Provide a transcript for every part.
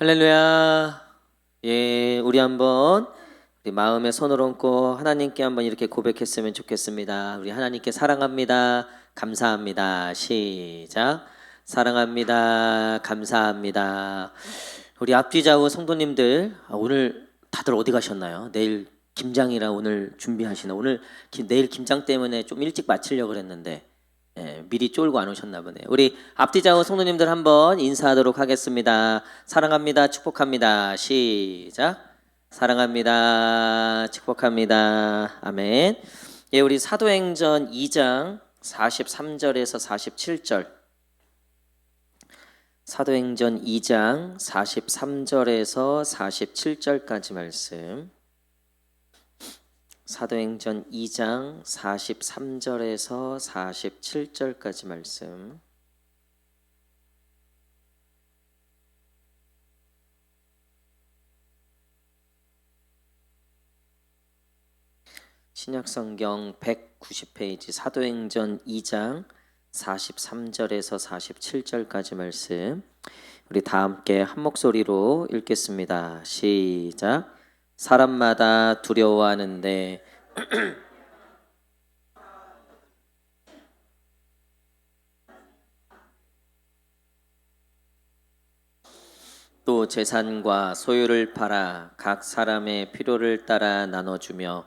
할렐루야. 예, 우리 한번 우리 마음에 손을 얹고 하나님께 한번 이렇게 고백했으면 좋겠습니다. 우리 하나님께 사랑합니다. 감사합니다. 시작. 사랑합니다. 감사합니다. 우리 앞뒤 좌우 성도님들, 오늘 다들 어디 가셨나요? 내일 김장이라 오늘 준비하시나? 오늘 내일 김장 때문에 좀 일찍 마치려고 그랬는데 미리 쫄고 안 오셨나 보네. 우리 앞뒤 좌우 성도님들 한번 인사하도록 하겠습니다. 사랑합니다. 축복합니다. 시작. 사랑합니다. 축복합니다. 아멘. 예, 우리 사도행전 2장 43절에서 47절. 사도행전 2장 43절에서 47절까지 말씀. 사도행전 2장 43절에서 47절까지 말씀. 신약성경 190페이지 사도행전 2장 43절에서 47절까지 말씀. 우리 다 함께 한 목소리로 읽겠습니다. 시작. 사람마다 두려워하는데 또 재산과 소유를 팔아 각 사람의 필요를 따라 나눠주며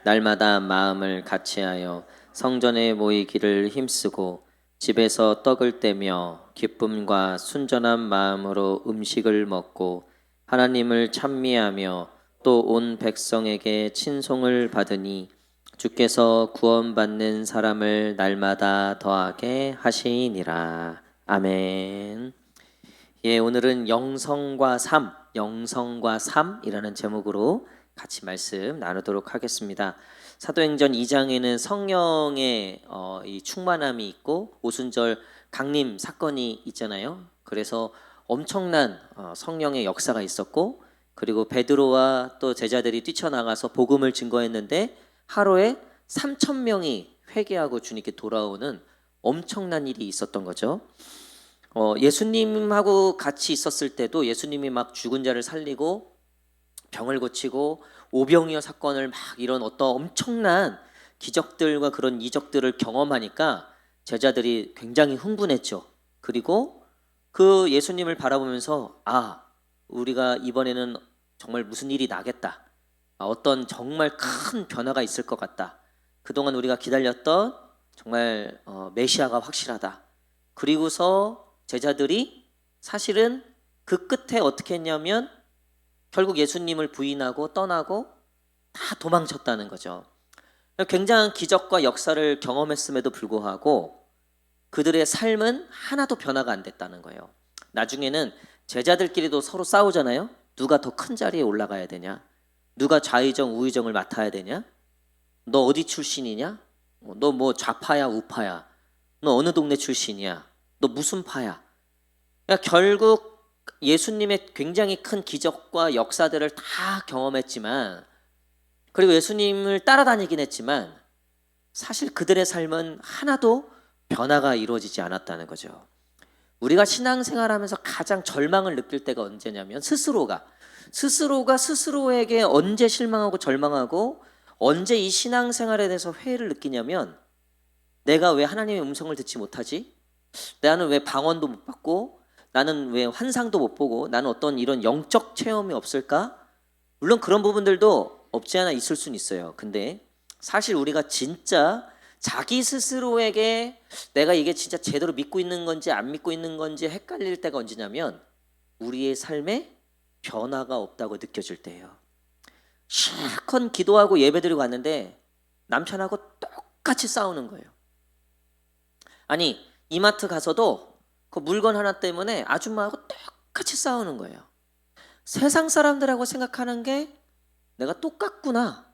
날마다 마음을 같이하여 성전에 모이기를 힘쓰고 집에서 떡을 떼며 기쁨과 순전한 마음으로 음식을 먹고 하나님을 찬미하며 또 온 백성에게 친송을 받으니 주께서 구원받는 사람을 날마다 더하게 하시니라. 아멘. 예, 오늘은 영성과 삶이라는 제목으로 같이 말씀 나누도록 하겠습니다. 사도행전 2장에는 성령의 이 충만함이 있고 오순절 강림 사건이 있잖아요. 그래서 엄청난 성령의 역사가 있었고, 그리고 베드로와 또 제자들이 뛰쳐나가서 복음을 증거했는데 하루에 3,000명이 회개하고 주님께 돌아오는 엄청난 일이 있었던 거죠. 예수님하고 같이 있었을 때도 예수님이 막 죽은 자를 살리고 병을 고치고 오병이어 사건을 막 이런 어떤 엄청난 기적들과 그런 이적들을 경험하니까 제자들이 굉장히 흥분했죠. 그리고 그 예수님을 바라보면서 우리가 이번에는 정말 무슨 일이 나겠다. 어떤 정말 큰 변화가 있을 것 같다. 그동안 우리가 기다렸던 정말 메시아가 확실하다. 그리고서 제자들이 사실은 그 끝에 어떻게 했냐면 결국 예수님을 부인하고 떠나고 다 도망쳤다는 거죠. 굉장한 기적과 역사를 경험했음에도 불구하고 그들의 삶은 하나도 변화가 안 됐다는 거예요. 나중에는 제자들끼리도 서로 싸우잖아요. 누가 더 큰 자리에 올라가야 되냐? 누가 좌의정 우의정을 맡아야 되냐? 너 어디 출신이냐? 너 뭐 좌파야 우파야? 너 어느 동네 출신이야? 너 무슨 파야? 그러니까 결국 예수님의 굉장히 큰 기적과 역사들을 다 경험했지만, 그리고 예수님을 따라다니긴 했지만 사실 그들의 삶은 하나도 변화가 이루어지지 않았다는 거죠. 우리가 신앙생활하면서 가장 절망을 느낄 때가 언제냐면 스스로가 스스로에게 언제 실망하고 절망하고 언제 이 신앙생활에 대해서 회의를 느끼냐면, 내가 왜 하나님의 음성을 듣지 못하지? 나는 왜 방언도 못 받고, 나는 왜 환상도 못 보고, 나는 어떤 이런 영적 체험이 없을까? 물론 그런 부분들도 없지 않아 있을 수는 있어요. 근데 사실 우리가 진짜 자기 스스로에게 내가 이게 진짜 제대로 믿고 있는 건지 안 믿고 있는 건지 헷갈릴 때가 언제냐면 우리의 삶에 변화가 없다고 느껴질 때예요. 실컷 기도하고 예배드리고 왔는데 남편하고 똑같이 싸우는 거예요. 아니, 이마트 가서도 그 물건 하나 때문에 아줌마하고 똑같이 싸우는 거예요. 세상 사람들하고 생각하는 게 내가 똑같구나.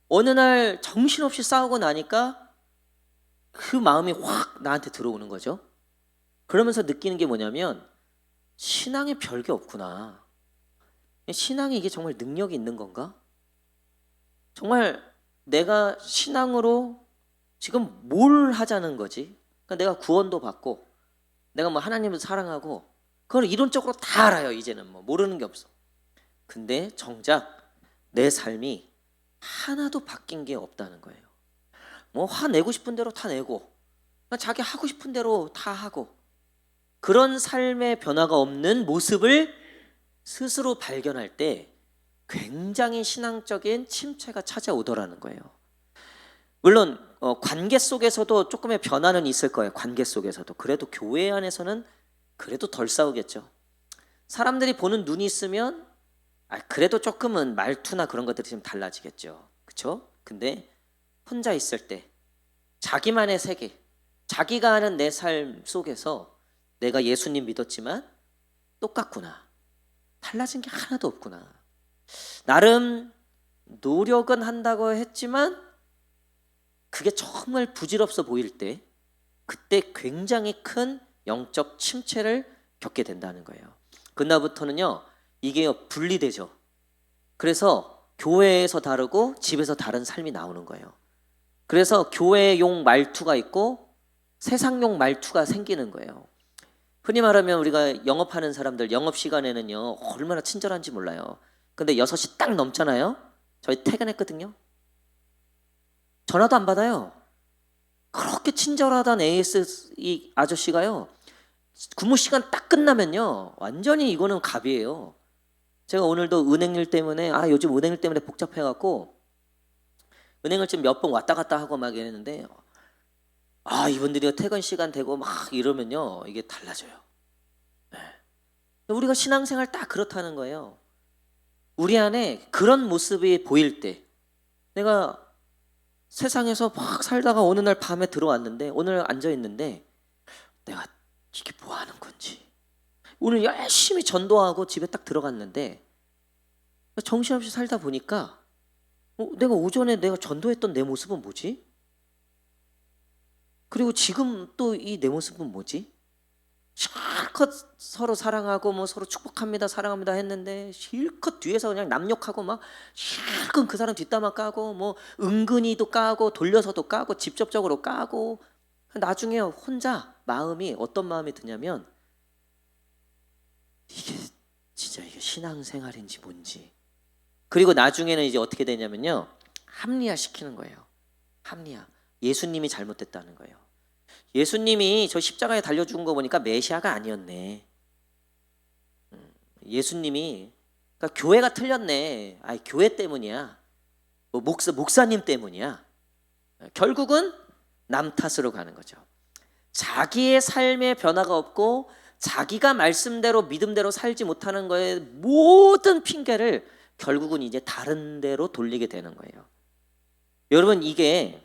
어느 날 정신없이 싸우고 나니까 그 마음이 확 나한테 들어오는 거죠. 그러면서 느끼는 게 뭐냐면 신앙에 별게 없구나. 신앙이 이게 정말 능력이 있는 건가? 정말 내가 신앙으로 지금 뭘 하자는 거지? 그러니까 내가 구원도 받고 내가 뭐 하나님을 사랑하고 그걸 이론적으로 다 알아요. 이제는 뭐 모르는 게 없어. 근데 정작 내 삶이 하나도 바뀐 게 없다는 거예요. 뭐 화내고 싶은 대로 다 내고 자기 하고 싶은 대로 다 하고 그런 삶의 변화가 없는 모습을 스스로 발견할 때 굉장히 신앙적인 침체가 찾아오더라는 거예요. 물론 관계 속에서도 조금의 변화는 있을 거예요. 관계 속에서도. 그래도 교회 안에서는 그래도 덜 싸우겠죠. 사람들이 보는 눈이 있으면 그래도 조금은 말투나 그런 것들이 좀 달라지겠죠. 그렇죠? 근데 혼자 있을 때 자기만의 세계, 자기가 하는 내 삶 속에서 내가 예수님 믿었지만 똑같구나. 달라진 게 하나도 없구나. 나름 노력은 한다고 했지만 그게 정말 부질없어 보일 때 그때 굉장히 큰 영적 침체를 겪게 된다는 거예요. 그날부터는요 이게 분리되죠. 그래서 교회에서 다르고 집에서 다른 삶이 나오는 거예요. 그래서 교회용 말투가 있고 세상용 말투가 생기는 거예요. 흔히 말하면 우리가 영업하는 사람들 영업 시간에는요 얼마나 친절한지 몰라요. 근데 6시 딱 넘잖아요. 저희 퇴근했거든요. 전화도 안 받아요. 그렇게 친절하던 AS 이 아저씨가요 근무 시간 딱 끝나면요 완전히 이거는 갑이에요. 제가 오늘도 은행일 때문에 요즘 은행일 때문에 복잡해갖고 은행을 지금 몇 번 왔다 갔다 하고 막 이랬는데 이분들이 퇴근 시간 되고 막 이러면요 이게 달라져요. 네. 우리가 신앙생활 딱 그렇다는 거예요. 우리 안에 그런 모습이 보일 때 내가 세상에서 막 살다가 어느 날 밤에 들어왔는데 오늘 앉아있는데 내가 이게 뭐 하는 건지 오늘 열심히 전도하고 집에 딱 들어갔는데 정신없이 살다 보니까 내가 오전에 내가 전도했던 내 모습은 뭐지? 그리고 지금 또 이 내 모습은 뭐지? 실컷 서로 사랑하고 뭐 서로 축복합니다 사랑합니다 했는데 실컷 뒤에서 그냥 남욕하고 막 실컷 그 사람 뒷담화 까고 뭐 은근히도 까고 돌려서도 까고 직접적으로 까고 나중에 혼자 마음이 어떤 마음이 드냐면 이게 진짜 이게 신앙생활인지 뭔지. 그리고 나중에는 이제 어떻게 되냐면요 합리화 시키는 거예요. 합리화. 예수님이 잘못됐다는 거예요. 예수님이 저 십자가에 달려 죽은 거 보니까 메시아가 아니었네. 예수님이 그러니까 교회가 틀렸네. 교회 때문이야. 뭐 목사님 때문이야. 결국은 남 탓으로 가는 거죠. 자기의 삶의 변화가 없고 자기가 말씀대로 믿음대로 살지 못하는 거에 모든 핑계를 결국은 이제 다른 데로 돌리게 되는 거예요. 여러분 이게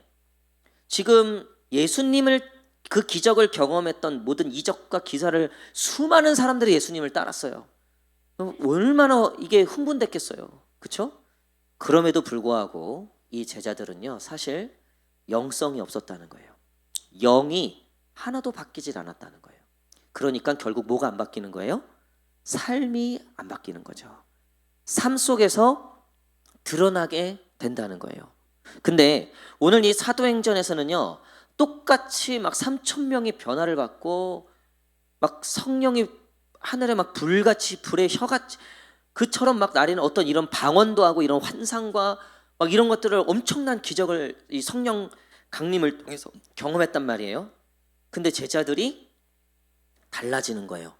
지금 예수님을 그 기적을 경험했던 모든 이적과 기사를 수많은 사람들이 예수님을 따랐어요. 얼마나 이게 흥분됐겠어요. 그렇죠? 그럼에도 불구하고 이 제자들은요 사실 영성이 없었다는 거예요. 영이 하나도 바뀌질 않았다는 거예요. 그러니까 결국 뭐가 안 바뀌는 거예요? 삶이 안 바뀌는 거죠. 삶 속에서 드러나게 된다는 거예요. 근데 오늘 이 사도행전에서는요 똑같이 막 3천 명이 변화를 받고 막 성령이 하늘에 막 불같이 불의 혀같이 그처럼 막 나리는 어떤 이런 방언도 하고 이런 환상과 막 이런 것들을 엄청난 기적을 이 성령 강림을 통해서 경험했단 말이에요. 근데 제자들이 달라지는 거예요.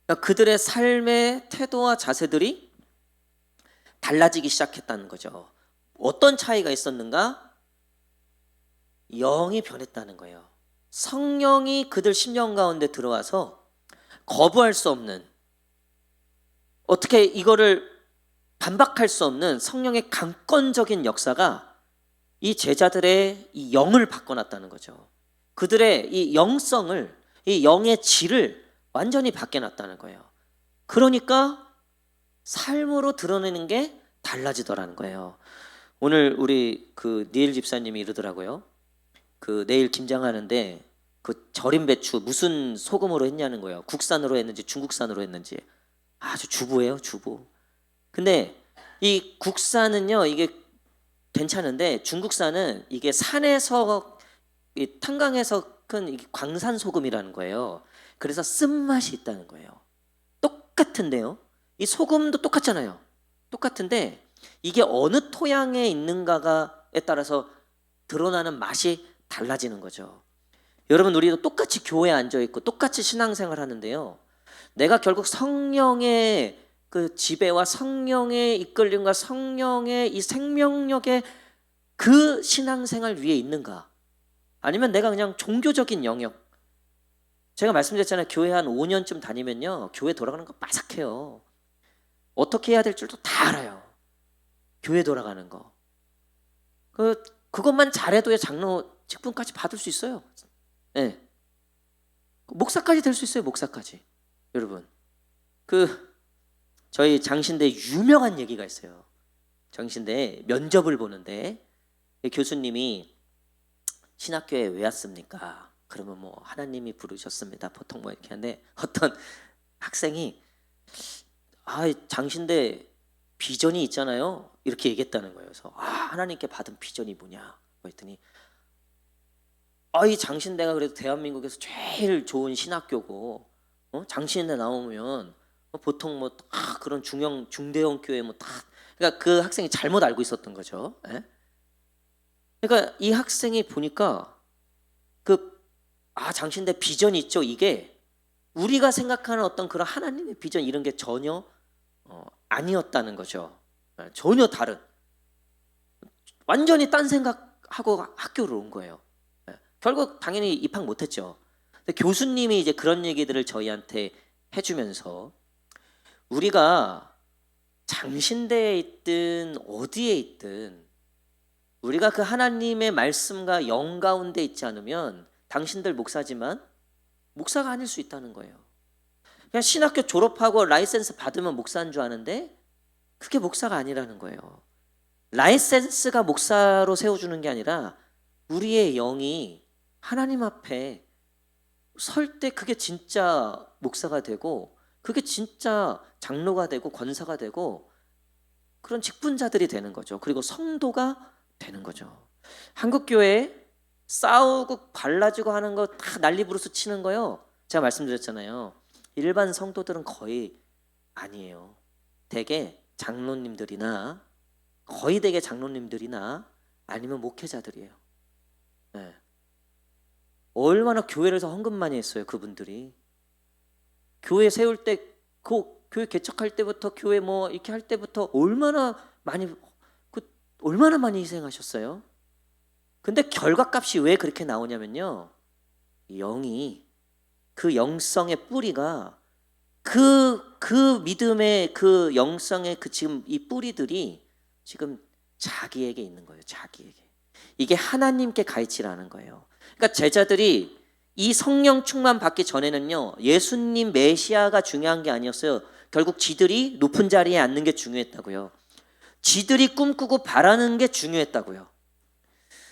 그러니까 그들의 삶의 태도와 자세들이 달라지기 시작했다는 거죠. 어떤 차이가 있었는가? 영이 변했다는 거예요. 성령이 그들 심령 가운데 들어와서 거부할 수 없는 어떻게 이거를 반박할 수 없는 성령의 강권적인 역사가 이 제자들의 이 영을 바꿔놨다는 거죠. 그들의 이 영성을 이 영의 질을 완전히 바꿔놨다는 거예요. 그러니까 삶으로 드러내는 게 달라지더라는 거예요. 오늘 우리 그 니엘 집사님이 이러더라고요. 그 내일 김장하는데 그 절임 배추 무슨 소금으로 했냐는 거예요. 국산으로 했는지 중국산으로 했는지. 아주 주부예요, 주부. 근데 이 국산은요 이게 괜찮은데 중국산은 이게 산에서 이 탄강에서 큰 광산 소금이라는 거예요. 그래서 쓴맛이 있다는 거예요. 똑같은데요. 이 소금도 똑같잖아요. 똑같은데 이게 어느 토양에 있는가에 따라서 드러나는 맛이 달라지는 거죠. 여러분, 우리도 똑같이 교회에 앉아 있고 똑같이 신앙생활 하는데요. 내가 결국 성령의 그 지배와 성령의 이끌림과 성령의 이 생명력의 그 신앙생활 위에 있는가? 아니면 내가 그냥 종교적인 영역. 제가 말씀드렸잖아요. 교회 한 5년쯤 다니면요, 교회 돌아가는 거 빠삭해요. 어떻게 해야 될 줄도 다 알아요. 교회 돌아가는 거. 그것만 잘해도 장로 직분까지 받을 수 있어요. 네. 목사까지 될 수 있어요. 목사까지. 여러분, 저희 장신대 유명한 얘기가 있어요. 장신대 면접을 보는데 교수님이 신학교에 왜 왔습니까? 그러면 뭐 하나님이 부르셨습니다. 보통 뭐 이렇게 하는데 어떤 학생이 장신대 비전이 있잖아요. 이렇게 얘기했다는 거예요. 그래서 하나님께 받은 비전이 뭐냐? 그랬더니 이 장신대가 그래도 대한민국에서 제일 좋은 신학교고 장신대 나오면 보통 뭐 그런 중대형 교회 그러니까 그 학생이 잘못 알고 있었던 거죠. 예? 그러니까 이 학생이 보니까 장신대 비전이 있죠. 이게 우리가 생각하는 어떤 그런 하나님의 비전 이런 게 전혀 아니었다는 거죠. 전혀 다른, 완전히 딴 생각하고 학교를 온 거예요. 결국 당연히 입학 못했죠. 근데 교수님이 이제 그런 얘기들을 저희한테 해주면서 우리가 장신대에 있든 어디에 있든 우리가 그 하나님의 말씀과 영 가운데 있지 않으면 당신들 목사지만 목사가 아닐 수 있다는 거예요. 그냥 신학교 졸업하고 라이센스 받으면 목사인 줄 아는데 그게 목사가 아니라는 거예요. 라이센스가 목사로 세워주는 게 아니라 우리의 영이 하나님 앞에 설 때 그게 진짜 목사가 되고 그게 진짜 장로가 되고 권사가 되고 그런 직분자들이 되는 거죠. 그리고 성도가 되는 거죠. 한국교회 싸우고 발라지고 하는 거 다 난리 부르스 치는 거요. 제가 말씀드렸잖아요. 일반 성도들은 거의 아니에요. 대개 장로님들이나 거의 대개 장로님들이나 아니면 목회자들이에요. 네. 얼마나 교회에서 헌금 많이 했어요. 그분들이 교회 세울 때, 교회 개척할 때부터 교회 뭐 이렇게 할 때부터 얼마나 많이 희생하셨어요. 근데 결과값이 왜 그렇게 나오냐면요, 영이 그 영성의 뿌리가 그 믿음의 그 영성의 지금 이 뿌리들이 지금 자기에게 있는 거예요. 자기에게. 이게 하나님께 가 있지 않은 거예요. 그러니까 제자들이 이 성령 충만 받기 전에는요, 예수님 메시아가 중요한 게 아니었어요. 결국 지들이 높은 자리에 앉는 게 중요했다고요. 지들이 꿈꾸고 바라는 게 중요했다고요.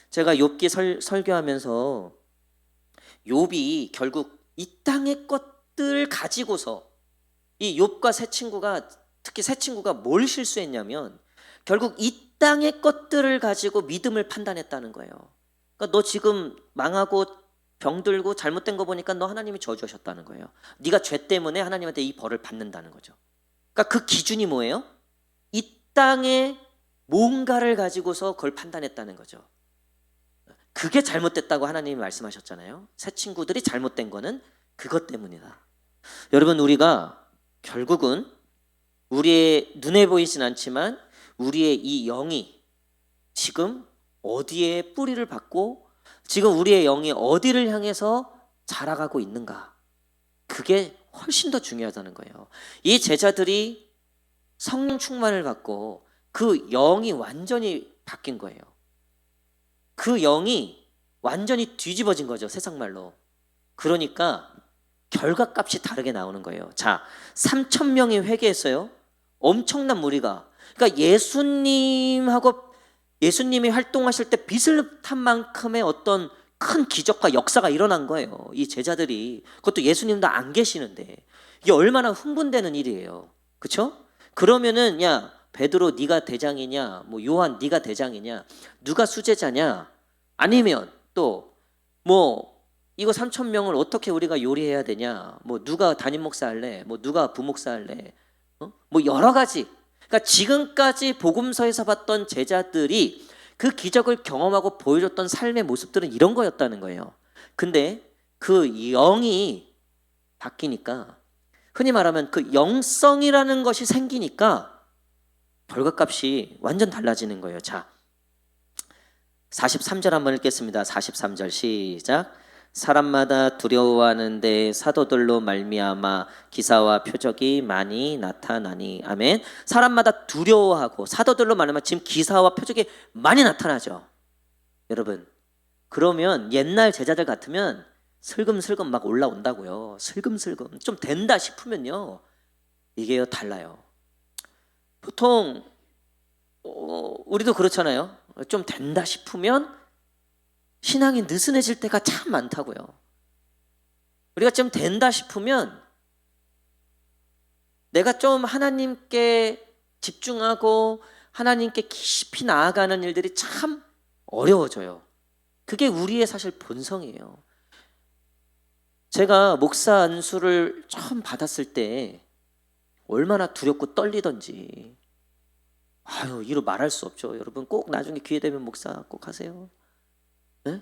제가 욥기 설교하면서 욥이 결국 이 땅의 것들 가지고서 이 욥과 특히 세 친구가 뭘 실수했냐면 결국 이 땅의 것들을 가지고 믿음을 판단했다는 거예요. 그러니까 너 지금 망하고 병들고 잘못된 거 보니까 너 하나님이 저주하셨다는 거예요. 네가 죄 때문에 하나님한테 이 벌을 받는다는 거죠. 그러니까 그 기준이 뭐예요? 이 땅에 뭔가를 가지고서 그걸 판단했다는 거죠. 그게 잘못됐다고 하나님이 말씀하셨잖아요. 새 친구들이 잘못된 거는 그것 때문이다. 여러분, 우리가 결국은 우리의 눈에 보이진 않지만 우리의 이 영이 지금 어디에 뿌리를 받고 지금 우리의 영이 어디를 향해서 자라가고 있는가, 그게 훨씬 더 중요하다는 거예요. 이 제자들이 성령 충만을 받고 그 영이 완전히 바뀐 거예요. 그 영이 완전히 뒤집어진 거죠, 세상 말로. 그러니까 결과값이 다르게 나오는 거예요. 자, 3,000명이 회개했어요. 엄청난 무리가. 그러니까 예수님이 활동하실 때 비슷한 만큼의 어떤 큰 기적과 역사가 일어난 거예요. 이 제자들이. 그것도 예수님도 안 계시는데 이게 얼마나 흥분되는 일이에요. 그렇죠? 그러면은 야, 베드로 네가 대장이냐, 뭐 요한 네가 대장이냐, 누가 수제자냐, 아니면 또 뭐 이거 3천 명을 어떻게 우리가 요리해야 되냐? 뭐 누가 담임 목사 할래? 뭐 누가 부목사 할래? 뭐 여러 가지. 그러니까 지금까지 복음서에서 봤던 제자들이 그 기적을 경험하고 보여줬던 삶의 모습들은 이런 거였다는 거예요. 근데 그 영이 바뀌니까, 흔히 말하면 그 영성이라는 것이 생기니까 결과값이 완전 달라지는 거예요. 자, 43절 한번 읽겠습니다. 43절 시작. 사람마다 두려워하는데 사도들로 말미암아 기사와 표적이 많이 나타나니. 아멘. 사람마다 두려워하고 사도들로 말미암아 지금 기사와 표적이 많이 나타나죠. 여러분, 그러면 옛날 제자들 같으면 슬금슬금 막 올라온다고요. 슬금슬금 좀 된다 싶으면요, 이게요 달라요. 보통 우리도 그렇잖아요. 좀 된다 싶으면 신앙이 느슨해질 때가 참 많다고요. 우리가 좀 된다 싶으면 내가 좀 하나님께 집중하고 하나님께 깊이 나아가는 일들이 참 어려워져요. 그게 우리의 사실 본성이에요. 제가 목사 안수를 처음 받았을 때 얼마나 두렵고 떨리던지, 이루 말할 수 없죠. 여러분 꼭 나중에 기회 되면 목사 꼭 하세요. 네?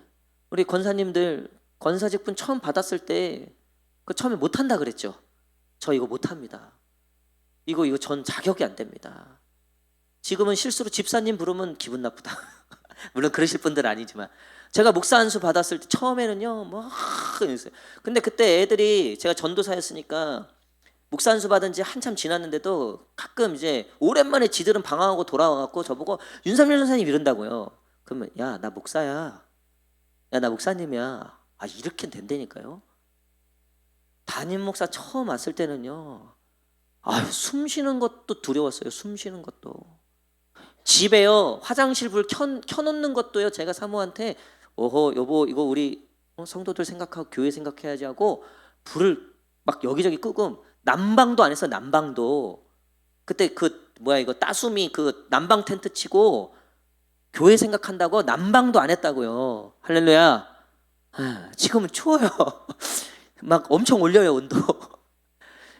우리 권사님들 권사 직분 처음 받았을 때 그 처음에 못한다 그랬죠. 저 이거 못합니다. 이거 전 자격이 안 됩니다. 지금은 실수로 집사님 부르면 기분 나쁘다. 물론 그러실 분들은 아니지만, 제가 목사 안수 받았을 때 처음에는요 뭐 이랬어요. 근데 그때 애들이, 제가 전도사였으니까 목사 안수 받은 지 한참 지났는데도 가끔 이제 오랜만에 지들은 방황하고 돌아와갖고 저보고 윤삼일 선생님 이런다고요. 그러면 야, 나 목사야. 야, 나 목사님이야. 이렇게 된다니까요. 담임 목사 처음 왔을 때는요, 숨 쉬는 것도 두려웠어요. 숨 쉬는 것도. 집에요 화장실 불 켜놓는 것도요, 제가 사모한테 여보 이거 우리 성도들 생각하고 교회 생각해야지 하고 불을 막 여기저기 끄고, 난방도 안 했어. 난방도 그때 이거 따수미 그 난방 텐트 치고 교회 생각한다고 난방도 안 했다고요. 할렐루야. 지금은 추워요. 막 엄청 올려요 온도.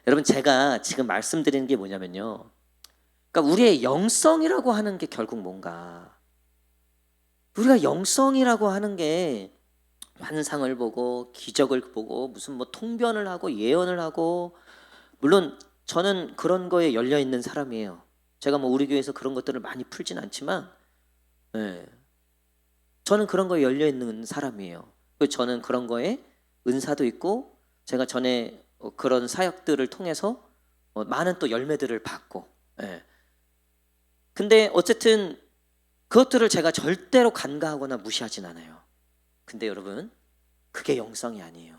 여러분, 제가 지금 말씀드리는 게 뭐냐면요, 그러니까 우리의 영성이라고 하는 게 결국 뭔가, 우리가 영성이라고 하는 게 환상을 보고 기적을 보고 무슨 뭐 통변을 하고 예언을 하고, 물론 저는 그런 거에 열려 있는 사람이에요. 제가 뭐 우리 교회에서 그런 것들을 많이 풀진 않지만, 저는 그런 거에 열려 있는 사람이에요. 저는 그런 거에 은사도 있고, 제가 전에 그런 사역들을 통해서 많은 또 열매들을 받고, 근데 어쨌든 그것들을 제가 절대로 간과하거나 무시하진 않아요. 근데 여러분, 그게 영성이 아니에요.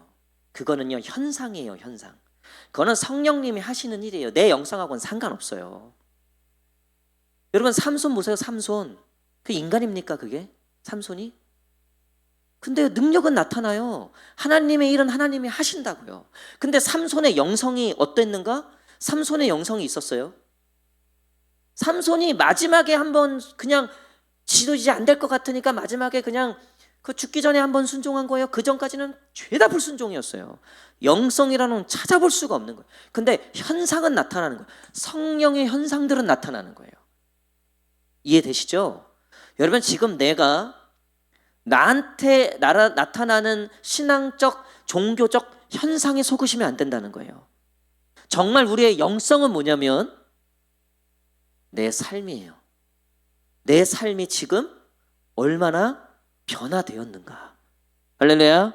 그거는요 현상이에요. 현상. 그거는 성령님이 하시는 일이에요. 내 영성하고는 상관없어요. 여러분, 삼손 보세요. 삼손, 그 인간입니까 그게? 삼손이? 근데 능력은 나타나요. 하나님의 일은 하나님이 하신다고요. 근데 삼손의 영성이 어땠는가? 삼손의 영성이 있었어요. 삼손이 마지막에 한번 그냥 지도지 안 될 것 같으니까 마지막에 그냥 그 죽기 전에 한번 순종한 거예요. 그 전까지는 죄다 불순종이었어요. 영성이라는 건 찾아볼 수가 없는 거예요. 근데 현상은 나타나는 거예요. 성령의 현상들은 나타나는 거예요. 이해되시죠? 여러분, 지금 내가 나한테 나타나는 신앙적, 종교적 현상에 속으시면 안 된다는 거예요. 정말 우리의 영성은 뭐냐면 내 삶이에요. 내 삶이 지금 얼마나 변화되었는가. 할렐루야.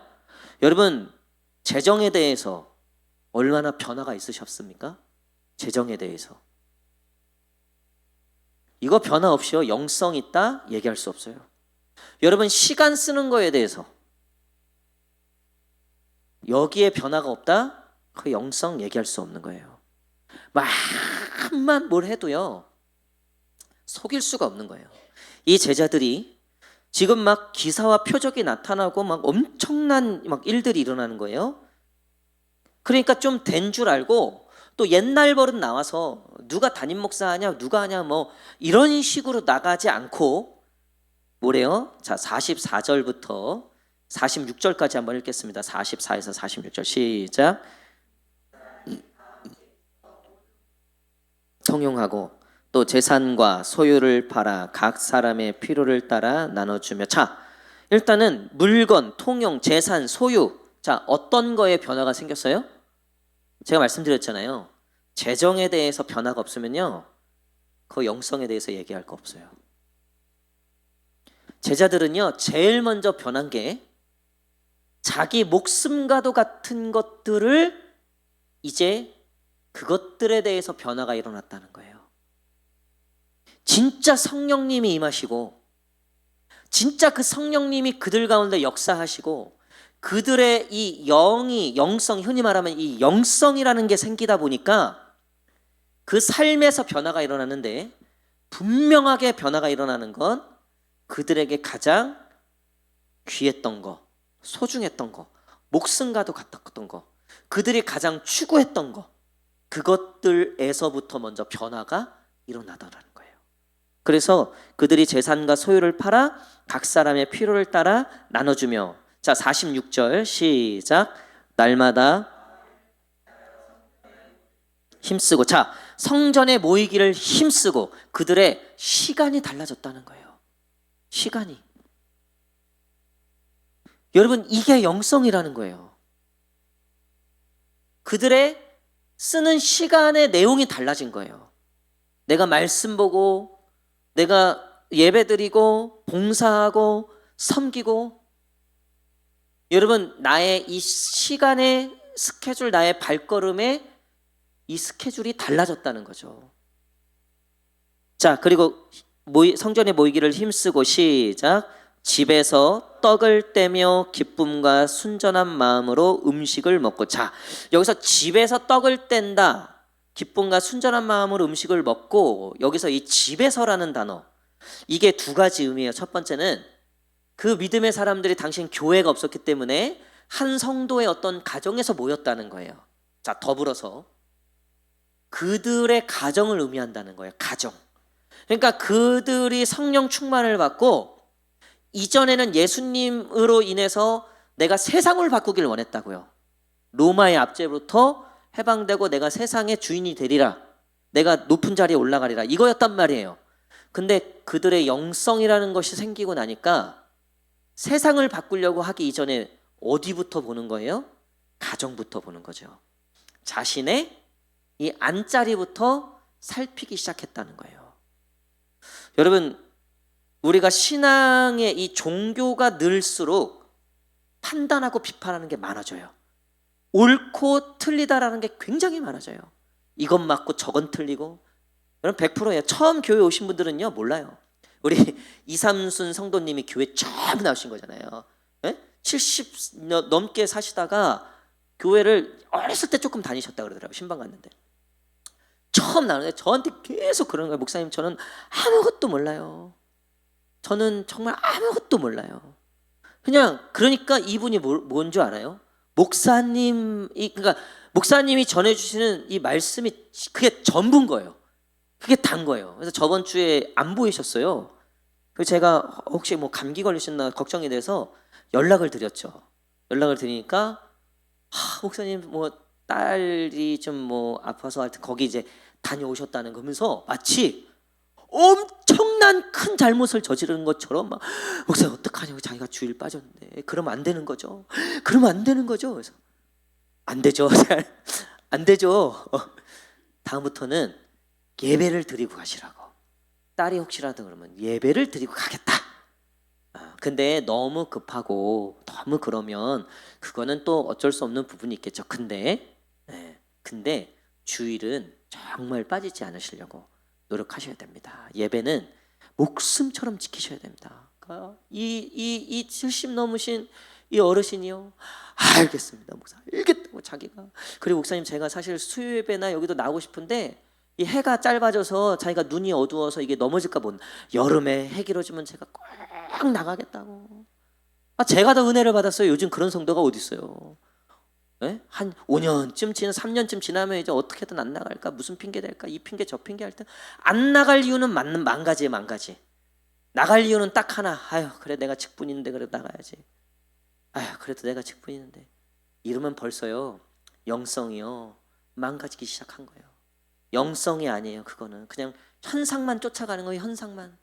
여러분, 재정에 대해서 얼마나 변화가 있으셨습니까? 재정에 대해서. 이거 변화 없이요 영성 있다 얘기할 수 없어요. 여러분, 시간 쓰는 거에 대해서 여기에 변화가 없다? 그 영성 얘기할 수 없는 거예요. 마음만 뭘 해도요 속일 수가 없는 거예요. 이 제자들이 지금 막 기사와 표적이 나타나고 막 엄청난 막 일들이 일어나는 거예요. 그러니까 좀 된 줄 알고 또 옛날 버릇 나와서 누가 담임 목사 하냐 누가 하냐 뭐 이런 식으로 나가지 않고 뭐래요? 자, 44절부터 46절까지 한번 읽겠습니다. 44에서 46절 시작. 통용하고 또 재산과 소유를 팔아 각 사람의 필요를 따라 나눠주며. 자, 일단은 물건, 통용, 재산, 소유. 자, 어떤 거에 변화가 생겼어요? 제가 말씀드렸잖아요. 재정에 대해서 변화가 없으면요, 그 영성에 대해서 얘기할 거 없어요. 제자들은요, 제일 먼저 변한 게 자기 목숨과도 같은 것들을 이제 그것들에 대해서 변화가 일어났다는 거예요. 진짜 성령님이 임하시고 진짜 그 성령님이 그들 가운데 역사하시고 그들의 이 영성, 흔히 말하면 이 영성이라는 게 생기다 보니까 그 삶에서 변화가 일어나는데, 분명하게 변화가 일어나는 건 그들에게 가장 귀했던 거, 소중했던 거, 목숨과도 같았던 거, 그들이 가장 추구했던 거, 그것들에서부터 먼저 변화가 일어나더라는 거예요. 그래서 그들이 재산과 소유를 팔아 각 사람의 필요를 따라 나눠주며. 자, 46절 시작. 날마다 힘쓰고. 자, 성전에 모이기를 힘쓰고. 그들의 시간이 달라졌다는 거예요. 시간이. 여러분, 이게 영성이라는 거예요. 그들의 쓰는 시간의 내용이 달라진 거예요. 내가 말씀 보고, 내가 예배드리고, 봉사하고, 섬기고. 여러분, 나의 이 시간의 스케줄, 나의 발걸음에 이 스케줄이 달라졌다는 거죠. 자, 그리고 성전에 모이기를 힘쓰고 시작. 집에서 떡을 떼며 기쁨과 순전한 마음으로 음식을 먹고. 자, 여기서 집에서 떡을 뗀다, 기쁨과 순전한 마음으로 음식을 먹고, 여기서 이 집에서라는 단어, 이게 두 가지 의미예요. 첫 번째는 그 믿음의 사람들이 당신 교회가 없었기 때문에 한 성도의 어떤 가정에서 모였다는 거예요. 자, 더불어서 그들의 가정을 의미한다는 거예요. 가정. 그러니까 그들이 성령 충만을 받고, 이전에는 예수님으로 인해서 내가 세상을 바꾸길 원했다고요. 로마의 압제로부터 해방되고 내가 세상의 주인이 되리라, 내가 높은 자리에 올라가리라, 이거였단 말이에요. 근데 그들의 영성이라는 것이 생기고 나니까 세상을 바꾸려고 하기 이전에 어디부터 보는 거예요? 가정부터 보는 거죠. 자신의 이 안자리부터 살피기 시작했다는 거예요. 여러분, 우리가 신앙의 이 종교가 늘수록 판단하고 비판하는 게 많아져요. 옳고 틀리다라는 게 굉장히 많아져요. 이건 맞고 저건 틀리고. 여러분, 100%예요. 처음 교회 오신 분들은요, 몰라요. 우리 이삼순 성도님이 교회 처음 나오신 거잖아요. 70 넘게 사시다가 교회를 어렸을 때 조금 다니셨다 그러더라고요. 신방 갔는데 처음 나오는데 저한테 계속 그러는 거예요. 목사님, 저는 아무것도 몰라요. 저는 정말 아무것도 몰라요. 그냥, 그러니까 이분이 뭔 줄 알아요? 그러니까 목사님이 전해주시는 이 말씀이 그게 전부인 거예요. 그게 단 거예요. 그래서 저번 주에 안 보이셨어요. 그래서 제가 혹시 뭐 감기 걸리셨나 걱정이 돼서 연락을 드렸죠. 연락을 드리니까 목사님 뭐 딸이 좀 뭐 아파서 하여튼 거기 이제 다녀오셨다는 거면서 마치 엄청난 큰 잘못을 저지르는 것처럼 막, 목사님 어떡하냐고, 자기가 주일 빠졌는데 그러면 안 되는 거죠. 그러면 안 되는 거죠. 그래서 안 되죠. 안 되죠. 다음부터는 예배를 드리고 가시라고. 딸이 혹시라도 그러면 예배를 드리고 가겠다. 근데 너무 급하고 너무 그러면 그거는 또 어쩔 수 없는 부분이 있겠죠. 근데 주일은 정말 빠지지 않으시려고 노력하셔야 됩니다. 예배는 목숨처럼 지키셔야 됩니다. 그러니까 이 70 넘으신 이 어르신이요, 알겠습니다 목사, 알겠다고 자기가. 그리고 목사님, 제가 사실 수요 예배나 여기도 나오고 싶은데 이 해가 짧아져서 자기가 눈이 어두워서 이게 넘어질까 봐, 여름에 해 길어지면 제가 꼭 나가겠다고. 제가 더 은혜를 받았어요. 요즘 그런 성도가 어디 있어요? 한 5년쯤 3년쯤 지나면 이제 어떻게든 안 나갈까, 무슨 핑계 댈까, 이 핑계 저 핑계 할 때 안 나갈 이유는 만 가지예요. 나갈 이유는 딱 하나. 그래 내가 직분인데 그래 나가야지. 아휴 그래도 내가 직분이는데 이러면 벌써요 영성이요 망가지기 시작한 거예요. 영성이 아니에요. 그거는 그냥 현상만 쫓아가는 거예요. 현상만.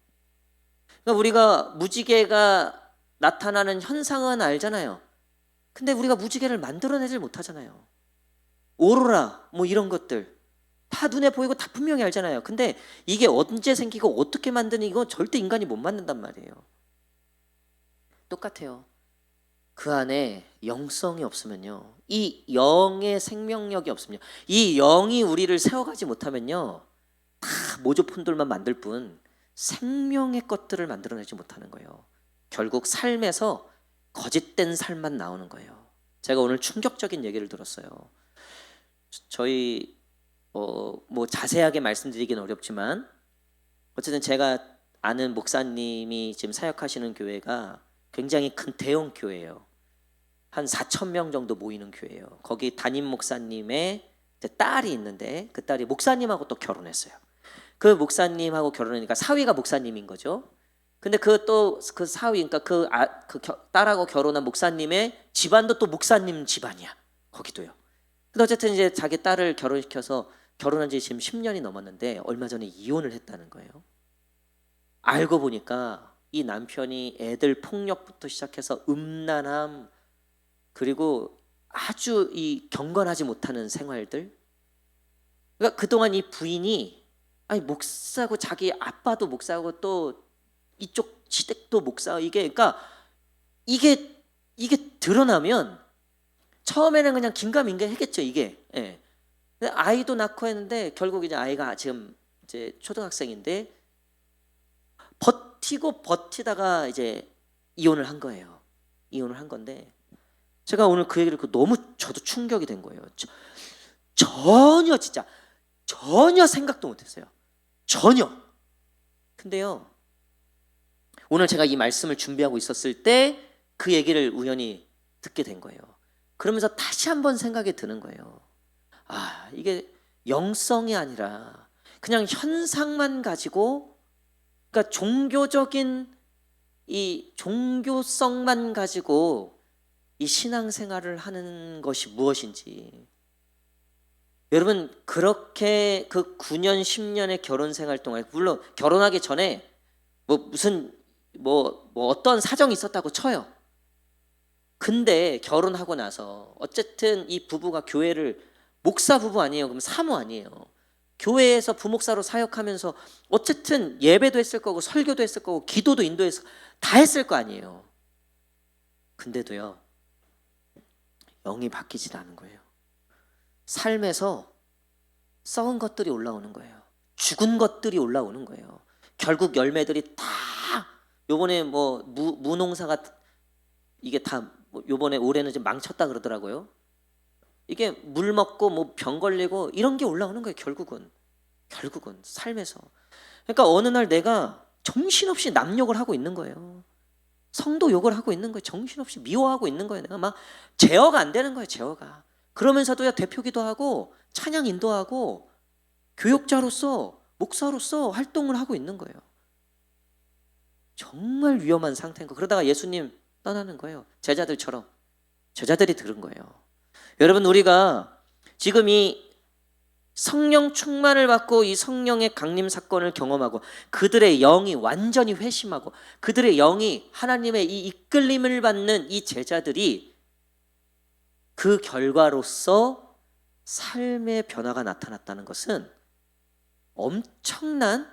그러니까 우리가 무지개가 나타나는 현상은 알잖아요. 근데 우리가 무지개를 만들어내질 못하잖아요. 오로라 뭐 이런 것들 다 눈에 보이고 다 분명히 알잖아요. 근데 이게 언제 생기고 어떻게 만드는 이거 절대 인간이 못 만든단 말이에요. 똑같아요. 그 안에 영성이 없으면요, 이 영의 생명력이 없으면요, 이 영이 우리를 세워가지 못하면요, 다 모조품들만 만들 뿐 생명의 것들을 만들어내지 못하는 거예요. 결국 삶에서 거짓된 삶만 나오는 거예요. 제가 오늘 충격적인 얘기를 들었어요. 저희 뭐 자세하게 말씀드리기는 어렵지만 어쨌든 제가 아는 목사님이 지금 사역하시는 교회가 굉장히 큰 대형 교회예요. 한 4천 명 정도 모이는 교회예요. 거기 담임 목사님의 딸이 있는데 그 딸이 목사님하고 또 결혼했어요. 그 목사님하고 결혼하니까 사위가 목사님인 거죠. 근데 그 사위, 그러니까 딸하고 결혼한 목사님의 집안도 또 목사님 집안이야. 거기도요. 근데 어쨌든 이제 자기 딸을 결혼시켜서 결혼한 지 지금 10년이 넘었는데 얼마 전에 이혼을 했다는 거예요. 알고 보니까 이 남편이 애들 폭력부터 시작해서 음란함 그리고 아주 이 경건하지 못하는 생활들. 그러니까 그동안 이 부인이 아니 목사고 자기 아빠도 목사고 또 이쪽 시댁도 목사 그러니까 이게 드러나면 처음에는 그냥 긴가민가 했겠죠 이게. 예. 아이도 낳고 했는데 결국 이제 아이가 지금 이제 초등학생인데 버티다가 이제 이혼을 한 거예요. 이혼을 한 건데 제가 오늘 그 얘기를 듣고 너무 저도 충격이 된 거예요. 전혀 생각도 못했어요. 전혀. 근데요 오늘 제가 이 말씀을 준비하고 있었을 때 그 얘기를 우연히 듣게 된 거예요. 그러면서 다시 한번 생각이 드는 거예요. 아, 이게 영성이 아니라 그냥 현상만 가지고, 그러니까 종교적인 이 종교성만 가지고 이 신앙생활을 하는 것이 무엇인지. 여러분 그렇게 그 9년 10년의 결혼생활 동안, 물론 결혼하기 전에 뭐 어떤 사정이 있었다고 쳐요. 근데 결혼하고 나서 어쨌든 이 부부가 교회를, 목사 부부 아니에요. 그럼 사모 아니에요. 교회에서 부목사로 사역하면서 어쨌든 예배도 했을 거고 설교도 했을 거고 기도도 인도했을 다 했을 거 아니에요. 근데도요 영이 바뀌질 않은 거예요. 삶에서 썩은 것들이 올라오는 거예요. 죽은 것들이 올라오는 거예요. 결국 열매들이 다 요번에 뭐 무농사가 이게 다 요번에 올해는 좀 망쳤다 그러더라고요. 이게 물 먹고 뭐 병 걸리고 이런 게 올라오는 거예요. 결국은 삶에서. 그러니까 어느 날 내가 정신없이 남 욕을 하고 있는 거예요. 성도 욕을 하고 있는 거예요. 정신없이 미워하고 있는 거예요. 내가 막 제어가 안 되는 거예요. 제어가. 그러면서도 대표기도 하고 찬양 인도하고 교육자로서 목사로서 활동을 하고 있는 거예요. 정말 위험한 상태인 거. 그러다가 예수님 떠나는 거예요. 제자들이 들은 거예요. 여러분 우리가 지금 이 성령 충만을 받고 이 성령의 강림 사건을 경험하고 그들의 영이 완전히 회심하고 그들의 영이 하나님의 이 이끌림을 받는 이 제자들이 그 결과로서 삶의 변화가 나타났다는 것은 엄청난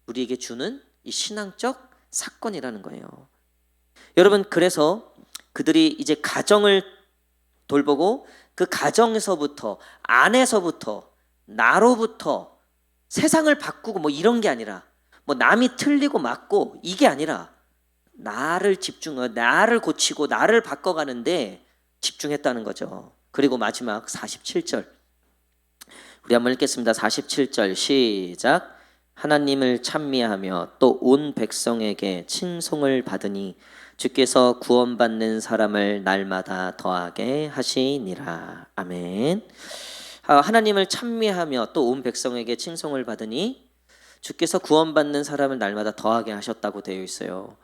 우리에게 주는 이 신앙적 사건이라는 거예요. 여러분 그래서 그들이 이제 가정을 돌보고 그 가정에서부터 안에서부터 나로부터 세상을 바꾸고 뭐 이런 게 아니라 뭐 남이 틀리고 맞고 이게 아니라 나를 고치고 나를 바꿔가는데 집중했다는 거죠. 그리고 마지막 47절 우리 한번 읽겠습니다. 47절 시작. 하나님을 찬미하며 또 온 백성에게 칭송을 받으니 주께서 구원받는 사람을 날마다 더하게 하시니라. 아멘. 하나님을 찬미하며 또 온 백성에게 칭송을 받으니 주께서 구원받는 사람을 날마다 더하게 하셨다고 되어 있어요.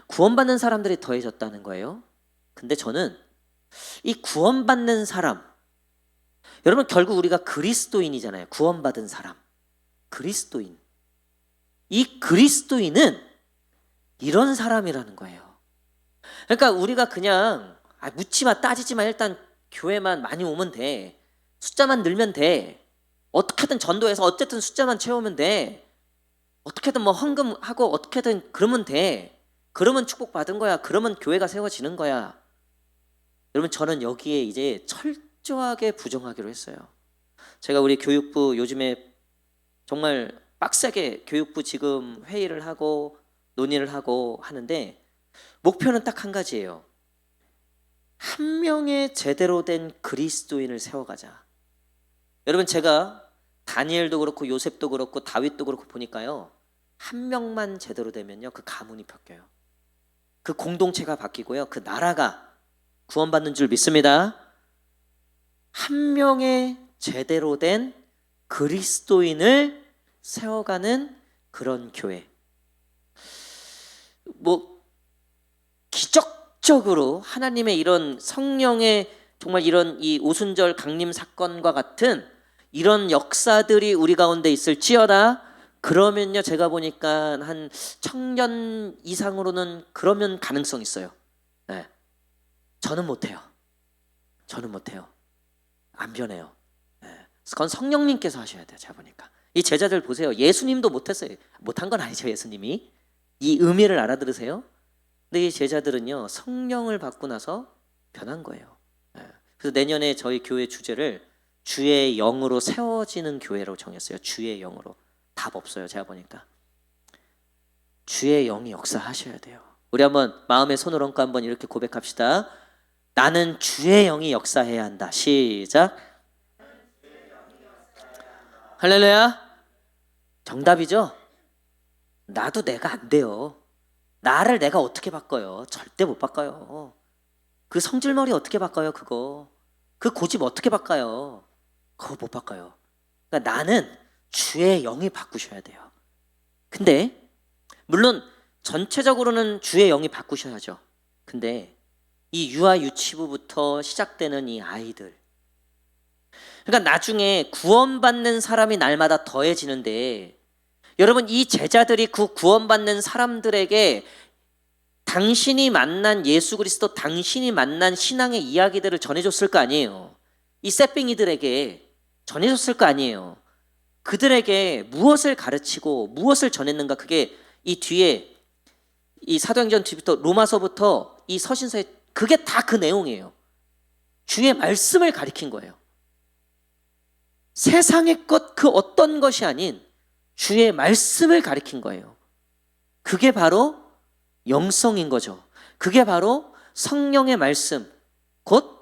구원받는 사람들이 더해졌다는 거예요. 근데 저는 이 구원받는 사람, 여러분 결국 우리가 그리스도인이잖아요. 구원받은 사람, 그리스도인. 이 그리스도인은 이런 사람이라는 거예요. 그러니까 우리가 그냥 묻지마 따지지마 일단 교회만 많이 오면 돼. 숫자만 늘면 돼. 어떻게든 전도해서 어쨌든 숫자만 채우면 돼. 어떻게든 뭐 헌금하고 어떻게든 그러면 돼. 그러면 축복받은 거야. 그러면 교회가 세워지는 거야. 여러분 저는 여기에 이제 철저하게 부정하기로 했어요. 제가 우리 교육부 요즘에 정말 빡세게 교육부 지금 회의를 하고 논의를 하고 하는데 목표는 딱 한 가지예요. 한 명의 제대로 된 그리스도인을 세워가자. 여러분 제가 다니엘도 그렇고 요셉도 그렇고 다윗도 그렇고 보니까요. 한 명만 제대로 되면요. 그 가문이 바뀌어요. 그 공동체가 바뀌고요. 그 나라가 구원받는 줄 믿습니다. 한 명의 제대로 된 그리스도인을 세워가는 그런 교회. 뭐 기적적으로 하나님의 이런 성령의 정말 이런 이 오순절 강림 사건과 같은 이런 역사들이 우리 가운데 있을지어다. 그러면요 제가 보니까 한 1000년 이상으로는 그러면 가능성 있어요. 네. 저는 못해요. 안 변해요. 네. 그건 성령님께서 하셔야 돼요. 제가 보니까 이 제자들 보세요. 예수님도 못했어요. 못한 건 아니죠. 예수님이 이 의미를 알아들으세요. 근데 이 제자들은요 성령을 받고 나서 변한 거예요. 네. 그래서 내년에 저희 교회 주제를 주의 영으로 세워지는 교회로 정했어요. 주의 영으로. 답 없어요. 제가 보니까 주의 영이 역사하셔야 돼요. 우리 한번 마음에 손을 얹고 한번 이렇게 고백합시다. 나는 주의 영이 역사해야 한다. 시작. 할렐루야. 정답이죠? 나도 내가 안 돼요. 나를 내가 어떻게 바꿔요? 절대 못 바꿔요. 그 성질머리 어떻게 바꿔요? 그 고집 어떻게 바꿔요? 그거 못 바꿔요. 그러니까 나는 주의 영이 바꾸셔야 돼요. 근데 물론 전체적으로는 주의 영이 바꾸셔야죠. 근데 이 유아 유치부부터 시작되는 이 아이들, 그러니까 나중에 구원받는 사람이 날마다 더해지는데 여러분 이 제자들이 그 구원받는 사람들에게 당신이 만난 예수 그리스도, 당신이 만난 신앙의 이야기들을 전해줬을 거 아니에요. 이 쌔뱅이들에게 전해줬을 거 아니에요. 그들에게 무엇을 가르치고 무엇을 전했는가. 그게 이 뒤에 이 사도행전 뒤부터 로마서부터 이 서신서에 그게 다 그 내용이에요. 주의 말씀을 가리킨 거예요. 세상의 것 그 어떤 것이 아닌 주의 말씀을 가리킨 거예요. 그게 바로 영성인 거죠. 그게 바로 성령의 말씀, 곧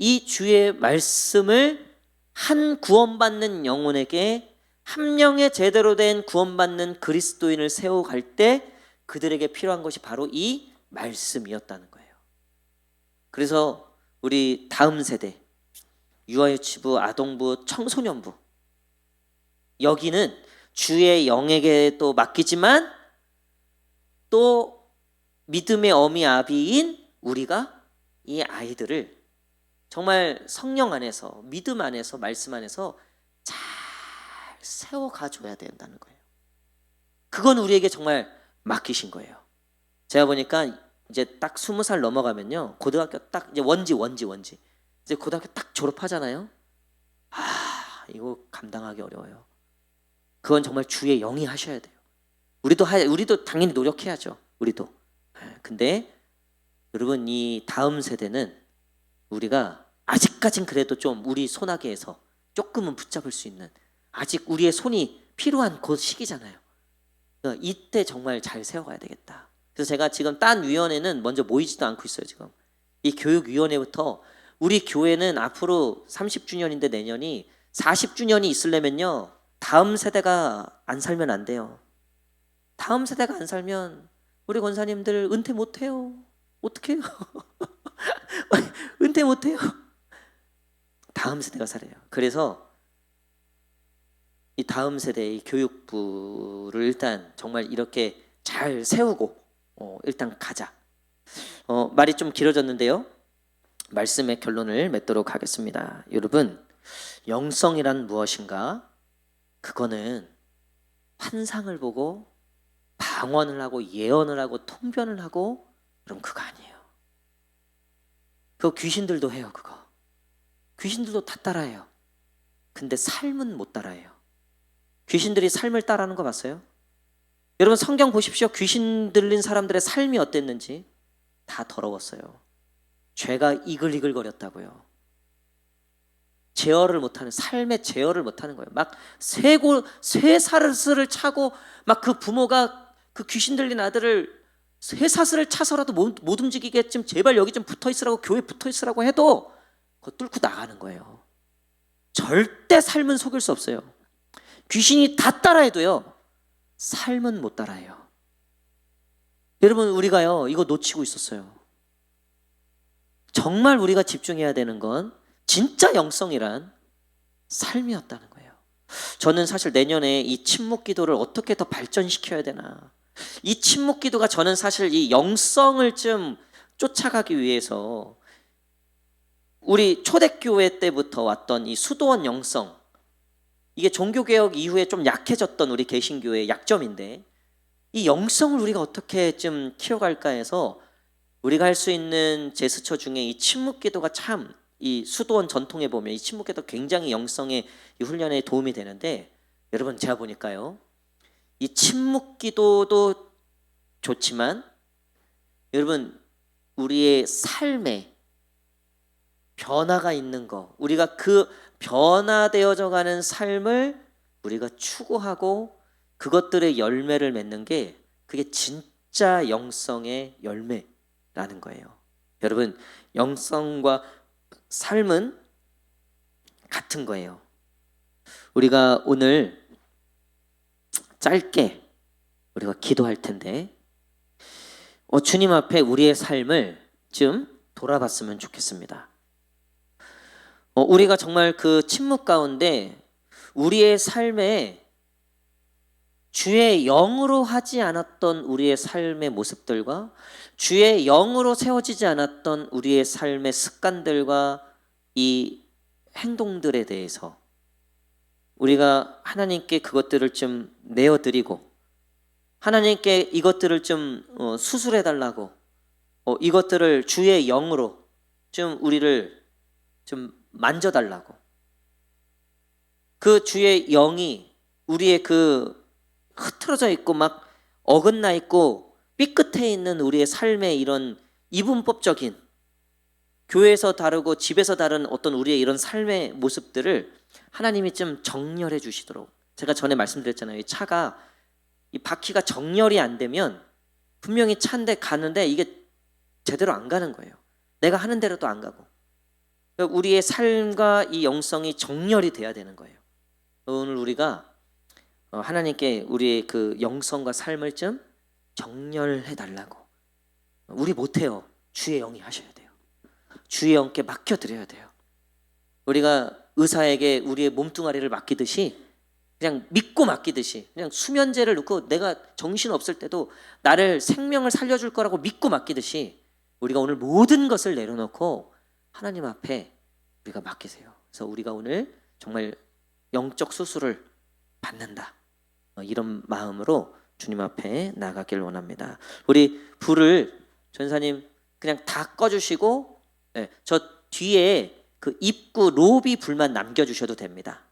이 주의 말씀을 한 구원받는 영혼에게 한 명의 제대로 된 구원받는 그리스도인을 세워갈 때 그들에게 필요한 것이 바로 이 말씀이었다는 거예요. 그래서 우리 다음 세대 유아유치부, 아동부, 청소년부 여기는 주의 영에게 또 맡기지만 또 믿음의 어미 아비인 우리가 이 아이들을 정말 성령 안에서 믿음 안에서 말씀 안에서 잘 세워가줘야 된다는 거예요. 그건 우리에게 정말 맡기신 거예요. 제가 보니까 이제 딱 20살 넘어가면요 고등학교 딱 이제 원지 이제 고등학교 딱 졸업하잖아요. 이거 감당하기 어려워요. 그건 정말 주의 영이 하셔야 돼요. 우리도 당연히 노력해야죠. 우리도. 근데 여러분 이 다음 세대는 우리가 아직까진 그래도 좀 우리 손아귀에서 조금은 붙잡을 수 있는 아직 우리의 손이 필요한 그 시기잖아요. 이때 정말 잘 세워가야 되겠다. 그래서 제가 지금 딴 위원회는 먼저 모이지도 않고 있어요. 지금 이 교육위원회부터 우리 교회는 앞으로 30주년인데 내년이 40주년이 있으려면요 다음 세대가 안 살면 안 돼요. 다음 세대가 안 살면 우리 권사님들 은퇴 못해요. 어떻게 해요? 은퇴 못해요. 다음 세대가 살아요. 그래서 이 다음 세대의 교육부를 일단 정말 이렇게 잘 세우고 일단 가자. 말이 좀 길어졌는데요. 말씀의 결론을 맺도록 하겠습니다. 여러분, 영성이란 무엇인가? 그거는 환상을 보고 방언을 하고 예언을 하고 통변을 하고 그럼 그거 아니에요. 그거 귀신들도 해요. 그거 귀신들도 다 따라해요. 근데 삶은 못 따라해요. 귀신들이 삶을 따라하는 거 봤어요? 여러분 성경 보십시오. 귀신 들린 사람들의 삶이 어땠는지. 다 더러웠어요. 죄가 이글이글거렸다고요. 제어를 못하는, 삶의 제어를 못하는 거예요. 막 쇠사슬을 차고 막 그 부모가 그 귀신 들린 아들을 쇠사슬을 차서라도 못 움직이겠지만 제발 여기 좀 붙어 있으라고, 교회 붙어 있으라고 해도 그거 뚫고 나가는 거예요. 절대 삶은 속일 수 없어요. 귀신이 다 따라해도요, 삶은 못 따라해요. 여러분, 우리가요 이거 놓치고 있었어요. 정말 우리가 집중해야 되는 건 진짜 영성이란 삶이었다는 거예요. 저는 사실 내년에 이 침묵 기도를 어떻게 더 발전시켜야 되나, 이 침묵 기도가 저는 사실 이 영성을 좀 쫓아가기 위해서 우리 초대교회 때부터 왔던 이 수도원 영성, 이게 종교개혁 이후에 좀 약해졌던 우리 개신교회의 약점인데, 이 영성을 우리가 어떻게 좀 키워갈까 해서 우리가 할 수 있는 제스처 중에 이 침묵 기도가 참, 이 수도원 전통에 보면 이 침묵 기도 굉장히 영성의 이 훈련에 도움이 되는데, 여러분 제가 보니까요 이 침묵 기도도 좋지만 여러분 우리의 삶에 변화가 있는 거, 우리가 그 변화되어져 가는 삶을 우리가 추구하고 그것들의 열매를 맺는 게, 그게 진짜 영성의 열매라는 거예요. 여러분, 영성과 삶은 같은 거예요. 우리가 오늘 짧게 우리가 기도할 텐데, 주님 앞에 우리의 삶을 좀 돌아봤으면 좋겠습니다. 우리가 정말 그 침묵 가운데 우리의 삶에 주의 영으로 하지 않았던 우리의 삶의 모습들과 주의 영으로 세워지지 않았던 우리의 삶의 습관들과 이 행동들에 대해서 우리가 하나님께 그것들을 좀 내어드리고, 하나님께 이것들을 좀 수술해 달라고, 이것들을 주의 영으로 좀 우리를 좀 만져달라고, 그 주의 영이 우리의 그 흐트러져 있고 막 어긋나 있고 삐끗해 있는 우리의 삶의 이런 이분법적인, 교회에서 다르고 집에서 다른 어떤 우리의 이런 삶의 모습들을 하나님이 좀 정렬해 주시도록. 제가 전에 말씀드렸잖아요. 이 차가, 이 바퀴가 정렬이 안 되면 분명히 차인데 가는데 이게 제대로 안 가는 거예요. 내가 하는 대로도 안 가고. 우리의 삶과 이 영성이 정렬이 돼야 되는 거예요. 오늘 우리가 하나님께 우리의 그 영성과 삶을 좀 정렬해 달라고. 우리 못해요. 주의 영이 하셔야 돼요. 주의 영께 맡겨드려야 돼요. 우리가 의사에게 우리의 몸뚱아리를 맡기듯이, 그냥 믿고 맡기듯이, 그냥 수면제를 넣고 내가 정신 없을 때도 나를, 생명을 살려줄 거라고 믿고 맡기듯이 우리가 오늘 모든 것을 내려놓고 하나님 앞에 우리가 맡기세요. 그래서 우리가 오늘 정말 영적 수술을 받는다, 이런 마음으로 주님 앞에 나가길 원합니다. 우리 불을 전사님 그냥 다 꺼주시고, 저 뒤에 그 입구 로비 불만 남겨주셔도 됩니다.